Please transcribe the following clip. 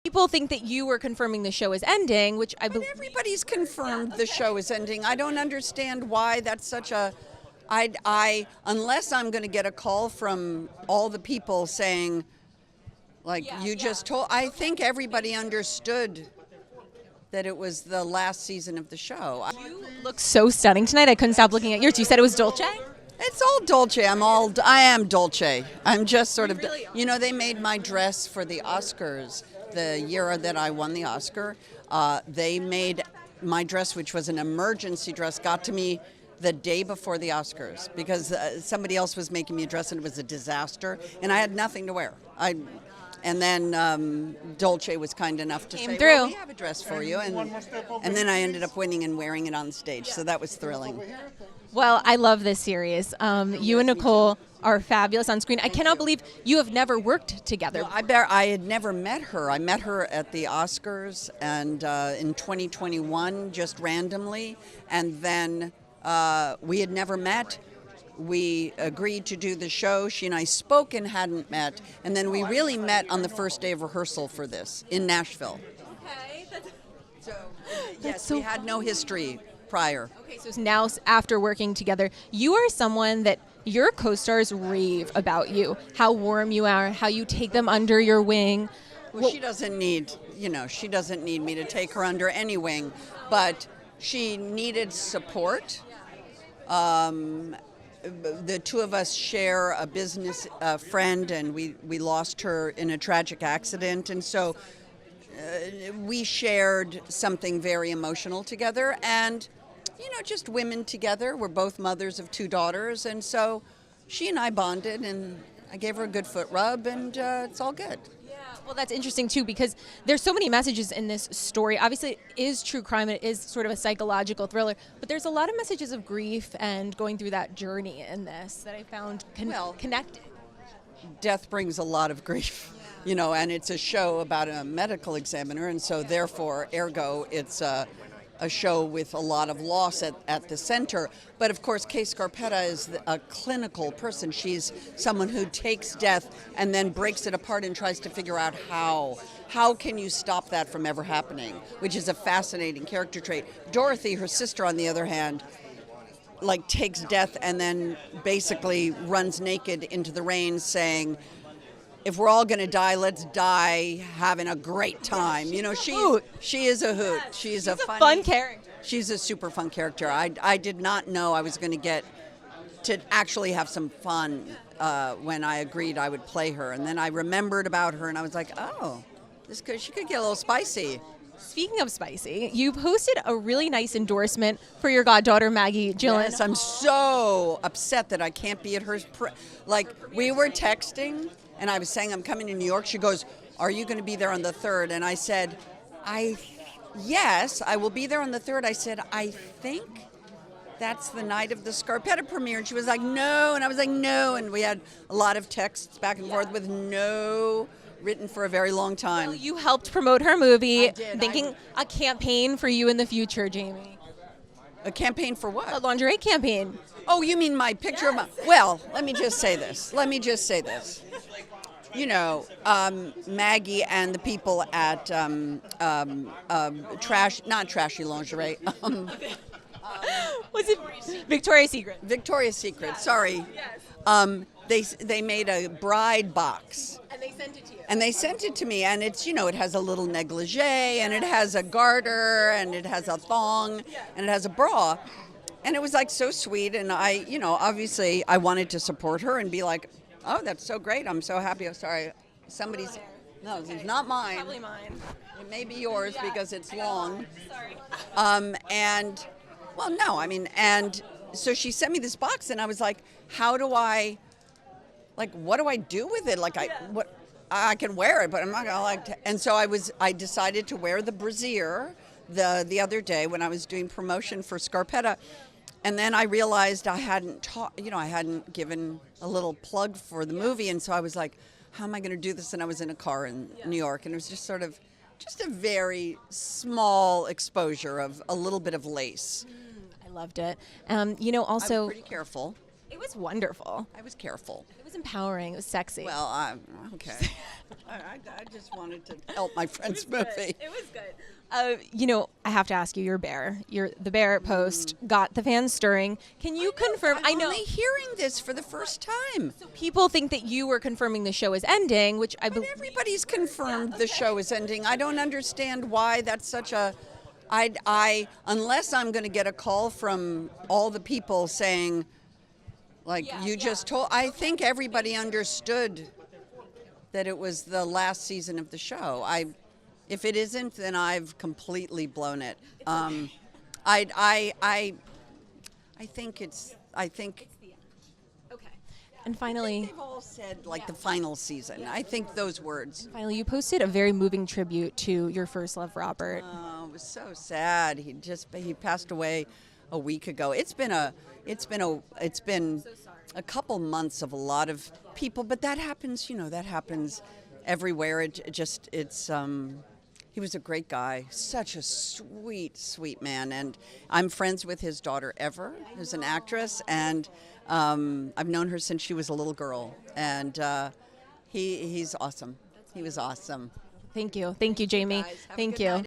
People think that you were confirming the show is ending, which I believe. Everybody's confirmed the show is ending. I don't understand why that's such a. Unless I'm going to get a call from all the people saying, like you just told. I think everybody understood that it was the last season of the show. You look so stunning tonight. I couldn't stop looking at yours. You said it was Dolce? It's all Dolce. I am Dolce. I'm just sort of. You know, they made my dress for the Oscars the year that I won the Oscar. They made my dress, which was an emergency dress, got to me the day before the Oscars because somebody else was making me a dress and it was a disaster and I had nothing to wear. And then Dolce was kind enough to say, well, we have a dress for you. And then I ended up winning and wearing it on stage. So that was thrilling. Well, I love this series. You and Nicole are fabulous on screen. I cannot believe you have never worked together. Well, I had never met her. I met her at the Oscars and in 2021, just randomly. And then we had never met. We agreed to do the show. She and I spoke and hadn't met. And then we really met on the first day of rehearsal for this in Nashville. Okay. Yes, we had no history prior. Okay, so now after working together, you are someone that your co-stars rave about you, how warm you are, how you take them under your wing. Well, she doesn't need me to take her under any wing, but she needed support. The two of us share a business friend, and we lost her in a tragic accident, and so we shared something very emotional together, and just women together. We're both mothers of 2 daughters, and so she and I bonded, and I gave her a good foot rub, and it's all good. Well, that's interesting, too, because there's so many messages in this story. Obviously, it is true crime. It is sort of a psychological thriller. But there's a lot of messages of grief and going through that journey in this that I found connected. Death brings a lot of grief, and it's a show about a medical examiner. And so, therefore, ergo, it's a show with a lot of loss at the center. But of course, Kay Scarpetta is a clinical person. She's someone who takes death and then breaks it apart and tries to figure out how can you stop that from ever happening, which is a fascinating character trait. Dorothy, her sister, on the other hand, takes death and then basically runs naked into the rain saying, if we're all going to die, let's die having a great time. She is a hoot. She's a fun character. She's a super fun character. I did not know I was going to get to actually have some fun when I agreed I would play her. And then I remembered about her, and I was like, oh, she could get a little spicy. Speaking of spicy, you posted a really nice endorsement for your goddaughter, Maggie Gyllenhaal. Yes, I'm so upset that I can't be at her. We were texting, and I was saying I'm coming to New York. She goes, are you going to be there on the 3rd? And I said, yes, I will be there on the 3rd. I said, I think that's the night of the Scarpetta premiere. And she was like, no. And I was like, no. And we had a lot of texts back and forth with no written for a very long time. Well, you helped promote her movie. I did. Thinking a campaign for you in the future, Jamie. A campain for what? A lingerie campaign. Oh, you mean my picture of my... Well, let me just say this. Maggie and the people at not Trashy Lingerie. Was it Victoria's Secret? Victoria's Secret, sorry. Yes. They made a bride box. And they sent it to you. And they sent it to me, and it's, it has a little negligee, and it has a garter, and it has a thong, and it has a bra. And it was so sweet, and I, obviously I wanted to support her and be like, oh, that's so great. I'm so happy. I'm sorry. No, it's not mine. Probably mine. It may be yours because it's long. Sorry. And so she sent me this box, and I was like, what do I do with it? I can wear it, but I'm not going to And so I decided to wear the brassiere the other day when I was doing promotion for Scarpetta. And then I realized I hadn't given a little plug for the movie. And so I was like, how am I going to do this? And I was in a car in New York, and it was just just a very small exposure of a little bit of lace. I loved it. Also, I was pretty careful. It was wonderful. I was careful. It was empowering. It was sexy. Well, okay. I just wanted to help my friend's movie. It was good. I have to ask you, the Bear post got the fans stirring. Can you confirm? I know. I'm only hearing this for the first time. People think that you were confirming the show is ending, which I believe. Everybody's confirmed the show is ending. I don't understand why that's such a. Unless I'm going to get a call from all the people saying, just told. I think everybody understood that it was the last season of the show. If it isn't, then I've completely blown it. I think it's. Okay. And finally, They've all said the final season. I think those words. Finally, you posted a very moving tribute to your first love, Robert. Oh, it was so sad. He passed away a week ago. It's been a couple months of a lot of people, but that happens. That happens everywhere. He was a great guy, such a sweet, sweet man, and I'm friends with his daughter Ever, who's an actress, and I've known her since she was a little girl, and he's awesome. He was awesome. Thank you, Jamie. Guys, have a Thank good you. night.